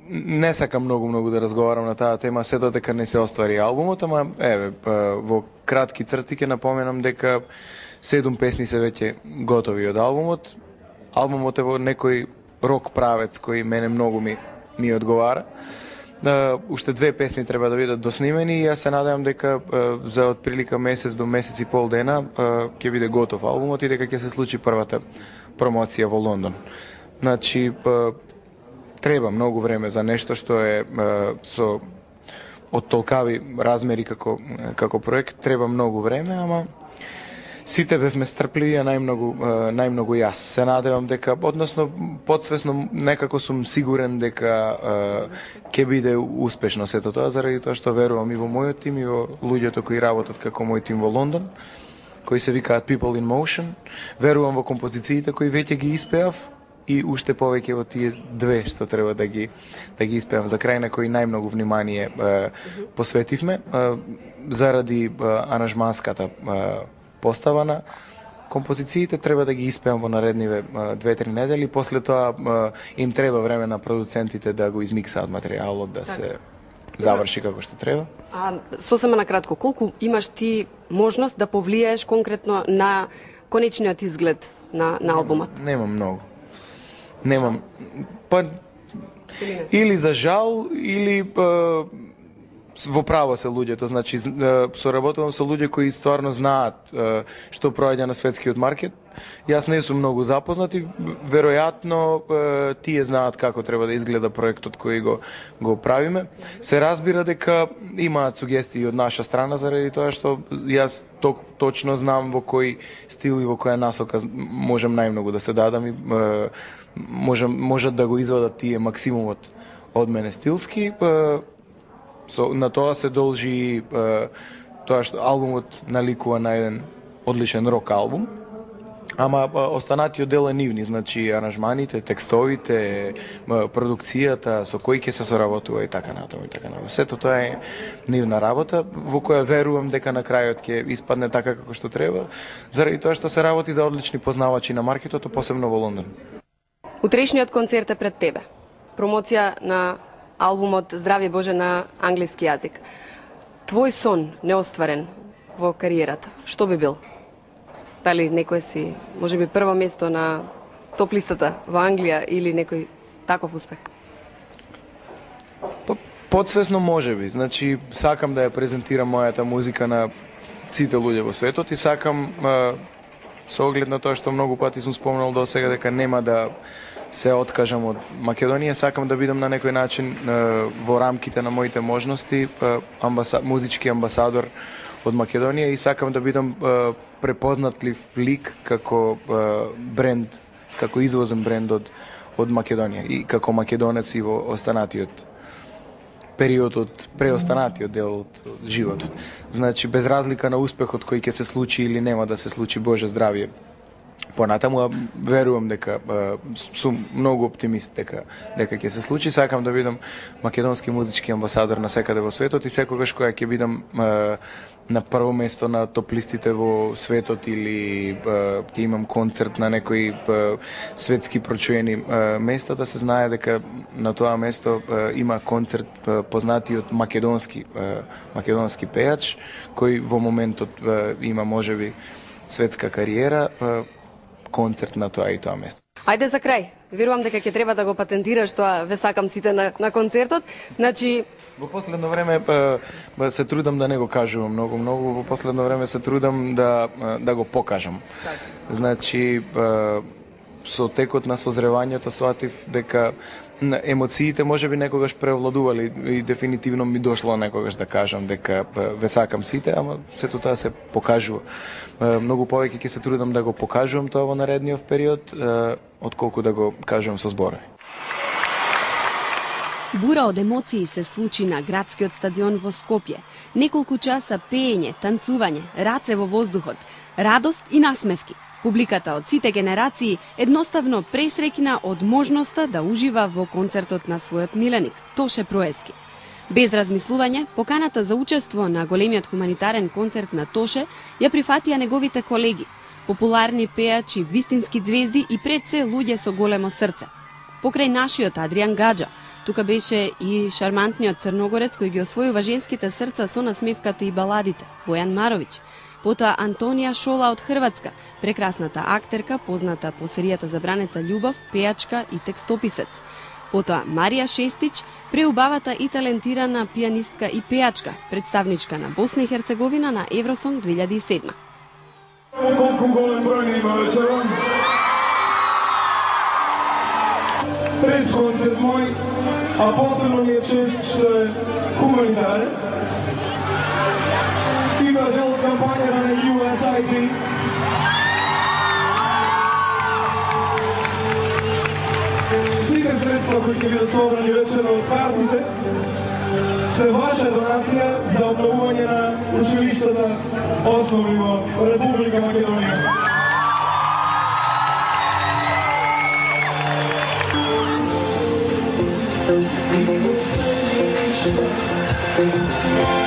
не сакам многу да разговарам на таа тема, се додека не се оствари албумот, ама во кратки црти ќе напоменам дека 7 песни се веќе готови од албумот. Албумот е во некој рок правец кој мене многу ми одговара. Уште 2 песни треба да бидат доснимени и јас се надевам дека за отприлика месец до месец и пол дена ќе биде готов албумот и дека ќе се случи првата промоција во Лондон. Значи, треба многу време за нешто што е со од толкави размери како проект, треба многу време, ама сите бевме стрпливи, а најмногу јас. Се надевам дека, односно подсвесно некако сум сигурен дека ќе биде успешно сето тоа, заради тоа што верувам и во мојот тим и во луѓето кои работат како мој тим во Лондон, кои се викаат People in Motion. Верувам во композициите кои веќе ги испеав и уште повеќе во тие 2 што треба да ги испеам за крај, на кои најмногу внимание посветивме заради аранжманската постава на композициите. Треба да ги испеам во наредниве 2-3 недели, после тоа им треба време на продуцентите да го измиксаат материјалот, да се заврши како што треба. Сосема на кратко, колку имаш ти можност да повлиеш конкретно на конечниот изглед на албумот? Немам многу. Немам. Или за жал, или во право се луѓето, значи соработувам со луѓе кои стварно знаат што проаѓа на светскиот маркет. Јас не сум многу запознат и веројатно тие знаат како треба да изгледа проектот кој го правиме. Се разбира дека имаат сугестии од наша страна заради тоа што јас точно знам во кој стил и во која насока можам најмногу да се дадам и можат да го извадат тие максимумот од мене стилски. На тоа се должи тоа што албумот наликува на еден одличен рок албум, ама останатиот дел е нивни, значи аранжманите, текстовите, продукцијата со кој ќе се соработува и така натаму и така натаму. Сето тоа е нивна работа во која верувам дека на крајот ќе испадне така како што треба, заради тоа што се работи за одлични познавачи на маркетот, посебно во Лондон. Утрешниот концерт е пред тебе. Промоција на албумот Здравје Боже на англиски јазик. Твој сон неостварен во кариерата, што би бил? Дали некој си, може би прво место на топ листата во Англија или некој таков успех? Подсвесно може би. Значи, сакам да ја презентирам мојата музика на сите луѓе во светот и сакам со оглед на тоа што многу пати сум спомнал до сега дека нема да се откажам од Македонија, сакам да бидам на некој начин во рамките на моите можности музички амбасадор од Македонија и сакам да бидам препознатлив лик како бренд, како извозен бренд од Македонија и како македонец и во останатиот период од преостанатиот дел од животот. Значи, без разлика на успехот кој ќе се случи или нема да се случи, Боже здравје, понатаму верувам дека сум многу оптимист дека ќе се случи. Сакам да бидам македонски музички амбасадор на секаде во светот и секогаш кога ќе бидам на прво место на топ листите во светот или ќе имам концерт на некои светски прочуени места, да се знае дека на тоа место има концерт познатиот македонски пејач кој во моментот има можеби светска кариера, концерт на тоа и тоа место. Ајде за крај. Верувам дека ќе треба да го патентираш тоа, ве сакам сите на концертот. Значи, во последно време се трудам да не го кажувам многу, во последно време се трудам да го покажам. Значи, со текот на созревањето сватив дека емоциите можеби некогаш превладували и дефинитивно ми дошло некогаш да кажам дека ве сакам сите, ама сето тоа се покажува. Многу повеќе ќе се трудам да го покажувам тоа во наредниот период, отколку да го кажувам со зборови. Бура од емоции се случи на градскиот стадион во Скопје. Неколку часа пеење, танцување, раце во воздухот, радост и насмевки. Публиката од сите генерации едноставно пресреќна од можноста да ужива во концертот на својот миленик, Тоше Проески. Без размислување, поканата за учество на големиот хуманитарен концерт на Тоше ја прифатија неговите колеги, популарни пејачи, вистински ѕвезди и пред се луѓе со големо срце. Покрај нашиот Адриан Гаджа, Тука беше и шармантниот црногорец кој ги освојува женските срца со насмевката и баладите, Бојан Маровиќ. Потоа Антонија Шола од Хрватска, прекрасната актерка, позната по серијата Забранета љубов, пејачка и текстописец. Потоа Марија Шестич, преубавата и талентирана пијанистка и пејачка, представничка на Босна и Херцеговина на Евросонг 2007. Колку голем број не има вечером. Пред концерт мој, а посебно ми е чест што е хуманитарен. Има дел од кампањата на USAID. Сите средства кои ќе бидат собрани вечером од картите се ваша донација за обновување на училиштата основни во Република Македонија. Thank you.